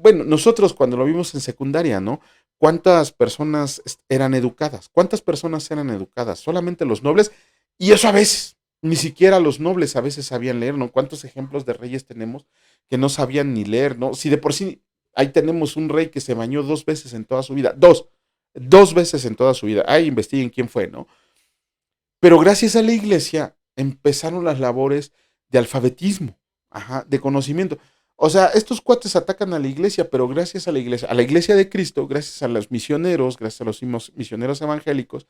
bueno, nosotros cuando lo vimos en secundaria, ¿no? ¿Cuántas personas eran educadas? ¿Cuántas personas eran educadas? Solamente los nobles, y eso a veces, ni siquiera los nobles a veces sabían leer, ¿no? ¿Cuántos ejemplos de reyes tenemos que no sabían ni leer, ¿no? Si de por sí ahí tenemos un rey que se bañó 2 veces en toda su vida, dos veces en toda su vida. Ahí investiguen quién fue, ¿no? Pero gracias a la iglesia empezaron las labores de alfabetismo, ajá, de conocimiento. O sea, estos cuates atacan a la iglesia, pero gracias a la iglesia de Cristo, gracias a los misioneros, gracias a los misioneros evangélicos,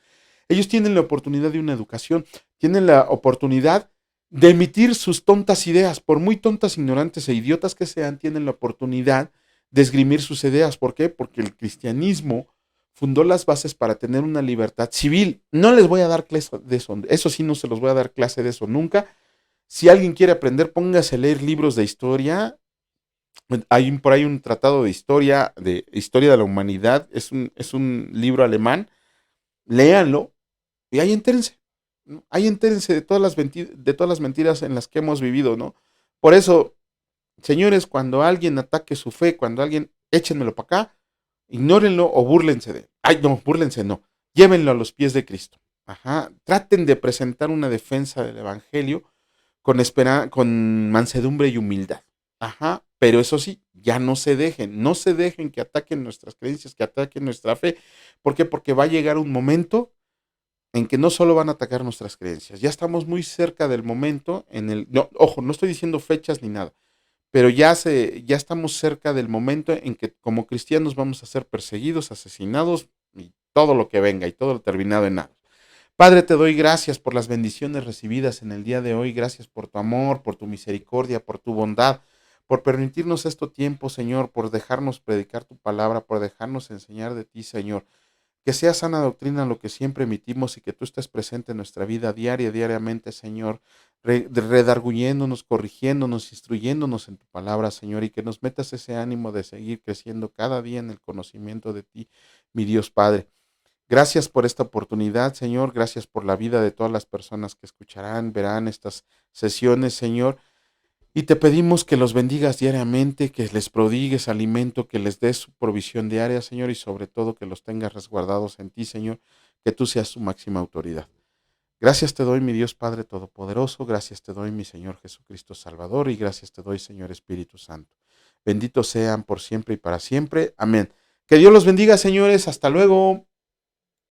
ellos tienen la oportunidad de una educación, tienen la oportunidad de emitir sus tontas ideas, por muy tontas, ignorantes e idiotas que sean, tienen la oportunidad de esgrimir sus ideas. ¿Por qué? Porque el cristianismo fundó las bases para tener una libertad civil. No les voy a dar clase de eso sí no se los voy a dar clase de eso nunca. Si alguien quiere aprender, póngase a leer libros de historia. Hay por ahí un tratado de historia de la humanidad, es un libro alemán, léanlo y ahí entérense, ¿no? Ahí entérense de todas las mentiras en las que hemos vivido, ¿no? Por eso, señores, cuando alguien ataque su fe, cuando alguien, échenmelo para acá, ignórenlo o búrlense de él. Ay, no, búrlense no. Llévenlo a los pies de Cristo. Ajá. Traten de presentar una defensa del Evangelio con mansedumbre y humildad. Ajá. Pero eso sí, ya no se dejen que ataquen nuestras creencias, que ataquen nuestra fe. ¿Por qué? Porque va a llegar un momento en que no solo van a atacar nuestras creencias, ya estamos muy cerca del momento no, ojo, no estoy diciendo fechas ni nada, pero ya estamos cerca del momento en que como cristianos vamos a ser perseguidos, asesinados y todo lo que venga y todo lo terminado en nada. Padre, te doy gracias por las bendiciones recibidas en el día de hoy, gracias por tu amor, por tu misericordia, por tu bondad, por permitirnos este tiempo, Señor, por dejarnos predicar tu palabra, por dejarnos enseñar de ti, Señor. Que sea sana doctrina lo que siempre emitimos y que tú estés presente en nuestra vida diariamente, Señor, redarguyéndonos, corrigiéndonos, instruyéndonos en tu palabra, Señor, y que nos metas ese ánimo de seguir creciendo cada día en el conocimiento de ti, mi Dios Padre. Gracias por esta oportunidad, Señor. Gracias por la vida de todas las personas que escucharán, verán estas sesiones, Señor. Y te pedimos que los bendigas diariamente, que les prodigues alimento, que les des su provisión diaria, Señor, y sobre todo que los tengas resguardados en ti, Señor, que tú seas su máxima autoridad. Gracias te doy, mi Dios Padre Todopoderoso, gracias te doy, mi Señor Jesucristo Salvador, y gracias te doy, Señor Espíritu Santo. Benditos sean por siempre y para siempre. Amén. Que Dios los bendiga, señores. Hasta luego.